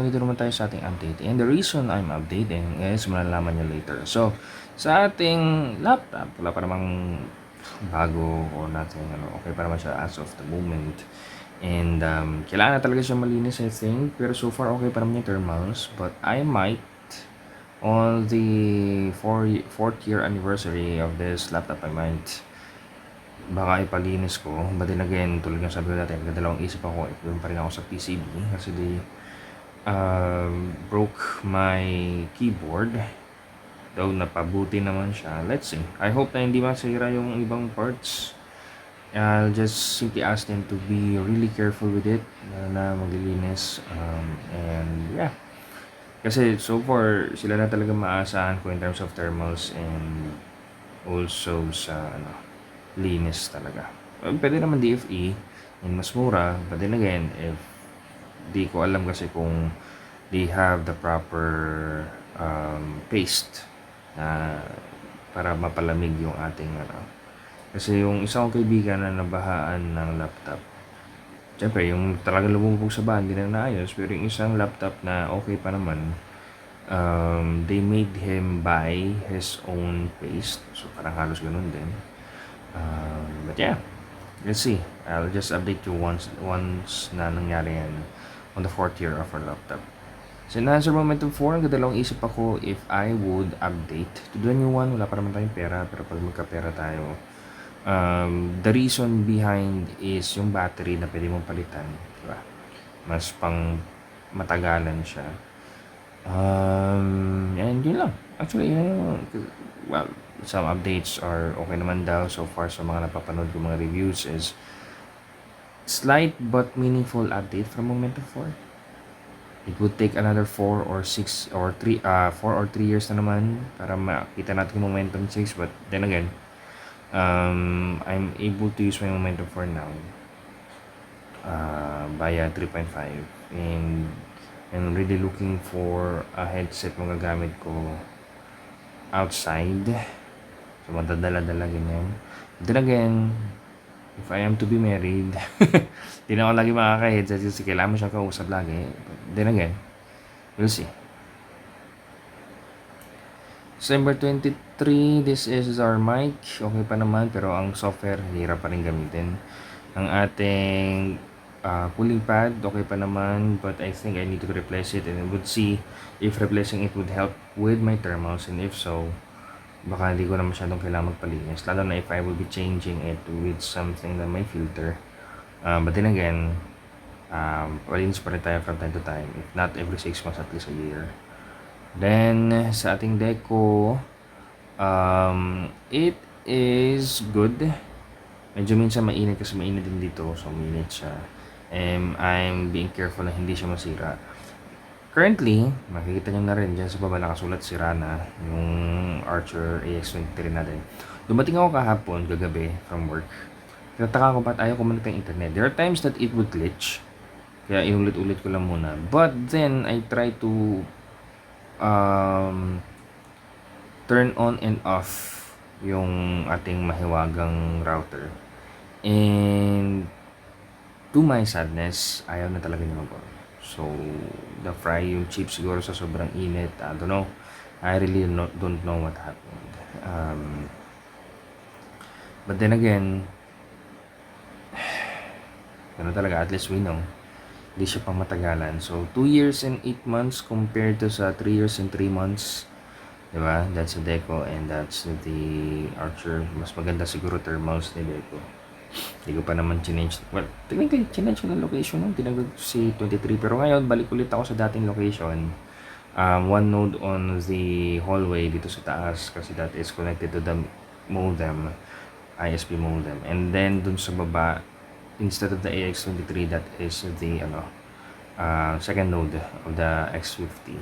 dito naman tayo sa ating update. And the reason I'm updating is malalaman nyo later. So, sa ating laptop, wala pa namang bago or nothing. Okay pa naman siya as of the moment. And kailangan na talaga siya malinis, I think. Pero so far, okay pa naman yung thermals. But I might, on the 4th year anniversary of this laptop, I might baka ipalinis ko. But then again, tulad ng sabi ko dati, nagdadalawang isip ako, doon pa rin ako sa PCB kasi they broke my keyboard. Though napabuti naman siya. Let's see. I hope na hindi masira yung ibang parts. I'll just simply ask them to be really careful with it na maglilinis. And yeah. Kasi so far, sila na talaga maasahan ko in terms of thermals and also sa linis talaga. Pwede naman DFE and mas mura, but then again, if di ko alam kasi kung they have the proper paste na para mapalamig yung ating kasi yung isang kaibigan na nabahaan ng laptop, syempre yung talaga lumubog sa bahan, hindi na naayos. Pero yung isang laptop na okay pa naman, they made him buy his own paste, so parang halos ganun din. But yeah, let's see. I'll just update you once na nangyari yan on the 4th year of our laptop. So in answer momentum 4, nagdalawang isip ako if I would update to the new one. Wala pa naman tayong pera, pero pag magkapera tayo, the reason behind is yung battery na pwede mong palitan, diba? Mas pang matagalan siya. And yun lang. Actually, well, some updates are okay naman daw so far sa mga napapanood ko mga reviews is slight but meaningful update from Momentum 4. It would take another 4 or 3 years na naman para makita natin yung Momentum 6, but then again, I'm able to use my Momentum 4 now via 3.5, and I'm really looking for a headset magagamit ko outside, so madadala-dala ganyan. Then again, if I am to be married, di na ako lagi makaka-headset kasi kailangan mo siyang kausap lagi. Then again, we'll see. December 23, this is our mic. Okay pa naman, pero ang software, hirap pa rin gamitin. Ang ating cooling pad, okay pa naman, but I think I need to replace it, and I would see if replacing it would help with my thermals, and if so, baka hindi ko na masyadong kailangan magpalinis, lalo na if I will be changing it with something na may filter. But then again, palinis pa rin tayo from time to time, if not every 6 months, at least a year. Then sa ating deco, it is good. Medyo minsan mainit kasi mainit din dito, so mainit siya. I'm being careful na hindi siya masira. Currently, makikita nyo na rin dyan sa baba nakasulat sira na yung Archer AX23 natin. Dumating ako kahapon, kagabi, from work. Tinataka ko ba't ayaw kumalit ng internet. There are times that it would glitch, kaya inulit-ulit ko lang muna. But then, I try to turn on and off yung ating mahiwagang router. And to my sadness, ayaw na talaga niya mag-on. So, the fry yung chip siguro sa sobrang init. I don't know. I really don't know what happened. But then again, ano talaga, at least we know. Hindi siya pang matagalan. So, 2 years and 8 months compared to sa 3 years and 3 months. Diba? That's the Deco and that's the Archer. Mas maganda siguro thermals ni Deco. Hindi ko pa naman change. Well, technically, change ko na location nung tinagod si 23. Pero ngayon, balik ulit ako sa dating location. One node on the hallway dito sa taas kasi that is connected to the modem, ISP modem. And then, dun sa baba, instead of the AX23, that is the second node of the X50.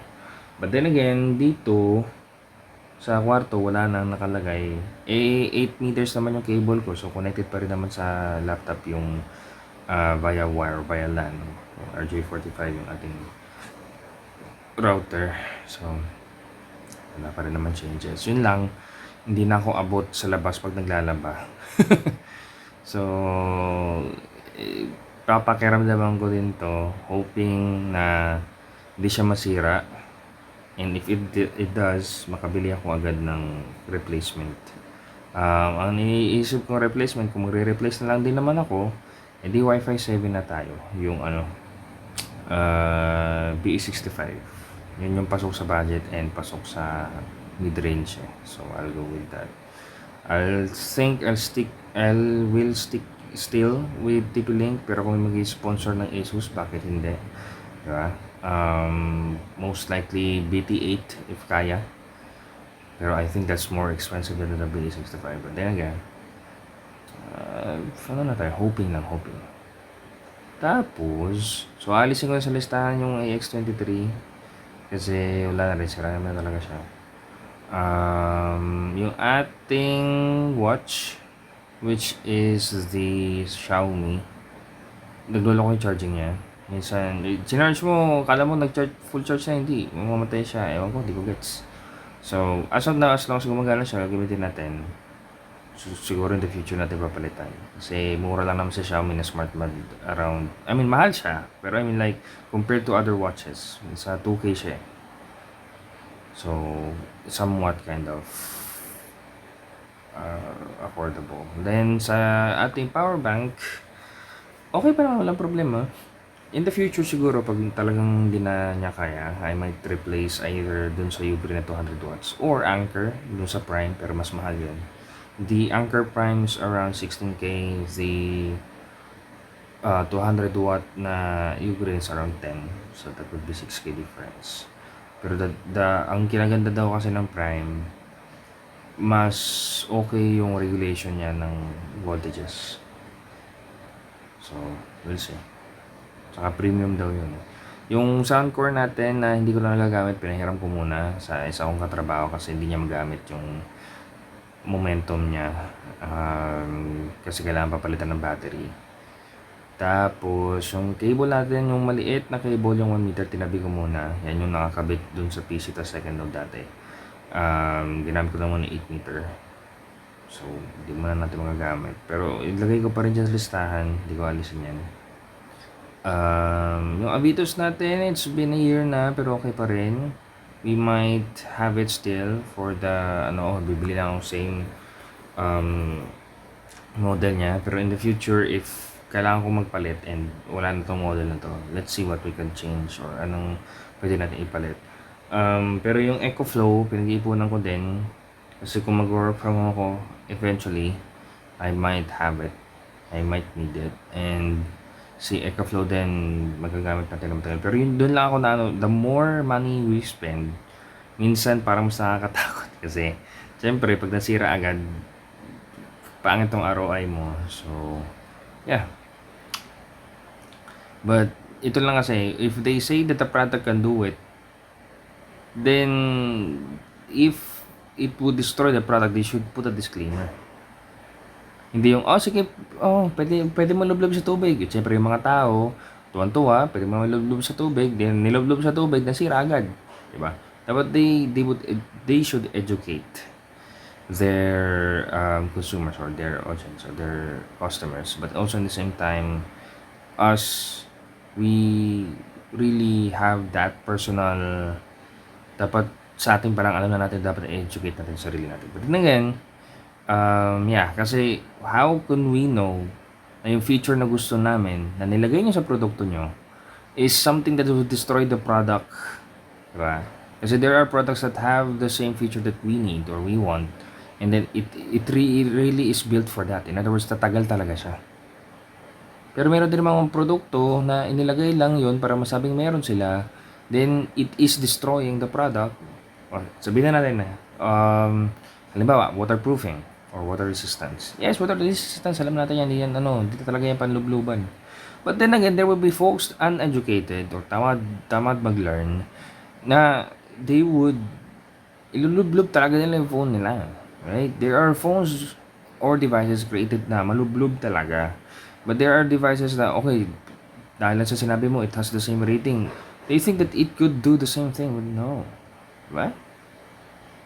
But then again, dito sa kwarto wala nang nakalagay. 8 meters naman yung cable ko, so connected pa rin naman sa laptop yung via wire, via LAN. RJ45 yung ating router. So wala pa rin naman changes. Yun lang, hindi na ako abot sa labas pag naglalaba. So papakiramdaman ko din to, hoping na hindi siya masira. And if it does, makabili ako agad ng replacement. Ang iniisip kong replacement, kung magre-replace na lang din naman ako, edi Wi-Fi 7 na tayo. Yung BE65. Yun yung pasok sa budget and pasok sa mid-range. So, I'll go with that. I will stick still with TP-Link, pero kung mag-sponsor ng Asus, bakit hindi? Diba? Most likely BT8 if kaya. Pero I think that's more expensive than the BE65. But then again, ano na tayo? Hoping. Tapos, so alisin ko na sa listahan yung AX23 kasi wala na rin, sira naman talaga siya. Yung ating watch, which is the Xiaomi, naglolo ko yung charging niya. Minsan, sinarge mo, kala mo nag-charge, full charge na, hindi, mamamatay siya, ewan ko, di ko gets. So, as of now, as long as gumagana siya, gamitin natin. So, siguro in the future natin papalitan. Kasi mura lang naman sa Xiaomi na smart band around, I mean, mahal siya. Pero I mean like, compared to other watches, sa 2K siya. So, somewhat kind of affordable. Then, sa ating power bank, okay pa naman, walang problema. In the future siguro, pag talagang hindi na niya kaya, I might replace either dun sa Ugreen na 200 watts or Anker dun sa Prime, pero mas mahal yun. The Anker Prime is around 16K. The 200 watt na Ugreen is around 10. So that would be 6K difference. Pero ang kinaganda daw kasi ng Prime, mas okay yung regulation niya ng voltages. So, we'll see. Saka premium daw yun. Yung sound core natin na hindi ko na nagagamit, pinahiram ko muna sa isa kong katrabaho kasi hindi niya magamit yung momentum niya. Kasi kailangan papalitan ng battery. Tapos, yung cable natin, yung maliit na cable, yung 1 meter, tinabi ko muna. Yan yung nakakabit dun sa PC, ta second node dati. Ginamit ko naman ng 8 meter. So, hindi mo na natin magagamit. Pero, ilagay ko pa rin dyan sa listahan. Hindi ko alisin yan. Yung Avitos natin, it's been a year na, pero okay pa rin. We might have it still for the, bibili lang ako same model niya. Pero in the future, if kailangan ko magpalit and wala na tong model na to, let's see what we can change or anong pwede natin ipalit. Pero yung EcoFlow, pinag-iipunan ko din. Kasi kung mag-work from home ako, eventually, I might have it. I might need it. And si EcoFlow din, magagamit natin ng matagal. Pero yun, doon lang ako na the more money we spend, minsan parang mas nakakatakot. Kasi, syempre, pag nasira agad, pangit tong ROI mo. So, yeah. But, ito lang kasi, if they say that the product can do it, then, if it would destroy the product, they should put a disclaimer. Hindi yung, sige, pwede mo lublob sa tubig. Siyempre, yung mga tao, tuwan-tuwa, pwede mo lublob sa tubig, then nilublob sa tubig, nasira agad. Diba? Dapat they should educate their consumers or their audience or their customers. But also in the same time, us, we really have that personal, dapat sa ating parang alam na natin, dapat educate natin sarili natin. But then again, kasi how can we know na yung feature na gusto namin na nilagay nyo sa produkto nyo is something that will destroy the product, diba? Kasi there are products that have the same feature that we need or we want, and then it really is built for that. In other words, tatagal talaga siya. Pero meron din mga produkto na inilagay lang yun para masabing meron sila, then it is destroying the product. Or sabihin na natin na halimbawa, waterproofing or water resistance. Yes, water resistance, alam natin yan, dito talaga yan panlubluban. But then again, there will be folks uneducated or tamad mag-learn na they would ilulublub talaga nila yung phone nila. Right? There are phones or devices created na malublob talaga. But there are devices na, okay, dahil sa sinabi mo, it has the same rating. They think that it could do the same thing, but no. Diba?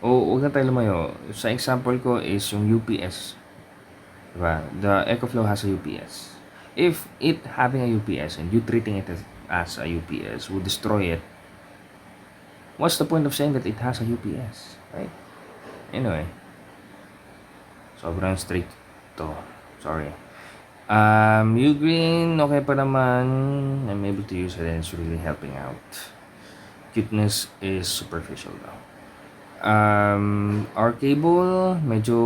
Huwag na tayo lumayo. Sa example ko is yung UPS. Diba? The EcoFlow has a UPS. If it having a UPS and you treating it as a UPS would destroy it, what's the point of saying that it has a UPS, right? Anyway, sobrang strict to. Sorry. Ugreen, okay pa naman. I'm able to use it and it's really helping out. Cuteness is superficial though. Our cable, medyo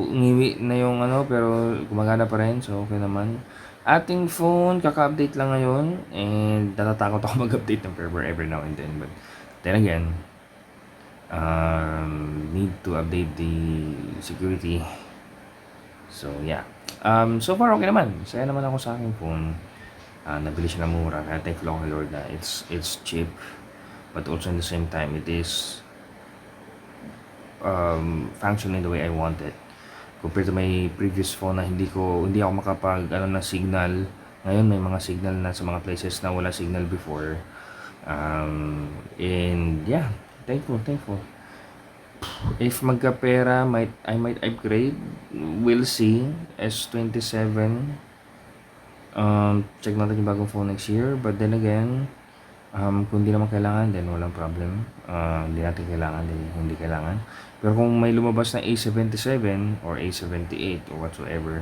ngiwi na yung ano, pero gumagana pa rin, so okay naman. Ating phone, kaka-update lang ngayon, and natatakot ako mag-update ng firmware every now and then, but then again, need to update the security. So yeah. So far okay naman. Saya naman ako sa aking phone. Nabili siya ng mura, kaya thankful ako kay Lord na it's cheap, but also in the same time it is functioning the way I want it. Compared to my previous phone na hindi ako makapag ng signal. Ngayon may mga signal na sa mga places na wala signal before. And yeah, thankful. If magkapera, I might upgrade. We'll see. S27. Check natin yung bagong phone next year. But then again, kung hindi naman kailangan, then walang problem. Hindi natin kailangan, then hindi kailangan. Pero kung may lumabas na A77 or A78 or whatsoever,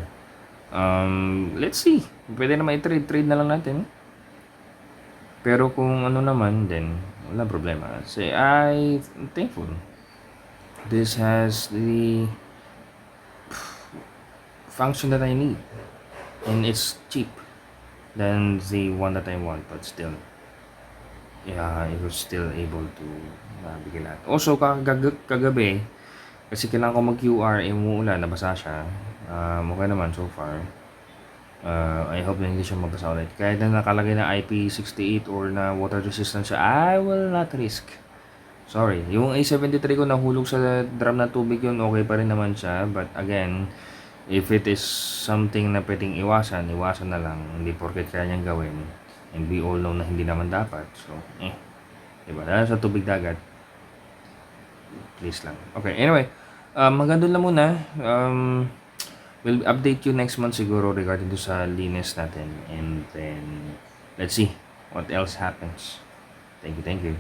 let's see. Pwede naman i-trade na lang natin. Pero kung ano naman, then wala problema. Say, I'm thankful. This has the function that I need. And it's cheap than the one that I want, but still. Yeah, I was still able to bigyan lahat. Also, kagabi, kasi kailangan ko mag-QR, umuulan, nabasa siya. Okay naman so far. I hope na hindi siya mabasa ulit. Kahit na nakalagay na IP68 or na water resistant siya, I will not risk. Sorry. Yung A73 ko nahulog sa drum na tubig yun, okay pa rin naman siya. But again, if it is something na pwedeng iwasan na lang. Hindi porket kaya niyang gawin. And we all know na hindi naman dapat. So, diba? Dahil sa tubig dagat, please lang. Okay, anyway. Hanggang doon lang muna. We'll update you next month siguro regarding to sa linis natin. And then, let's see what else happens. Thank you.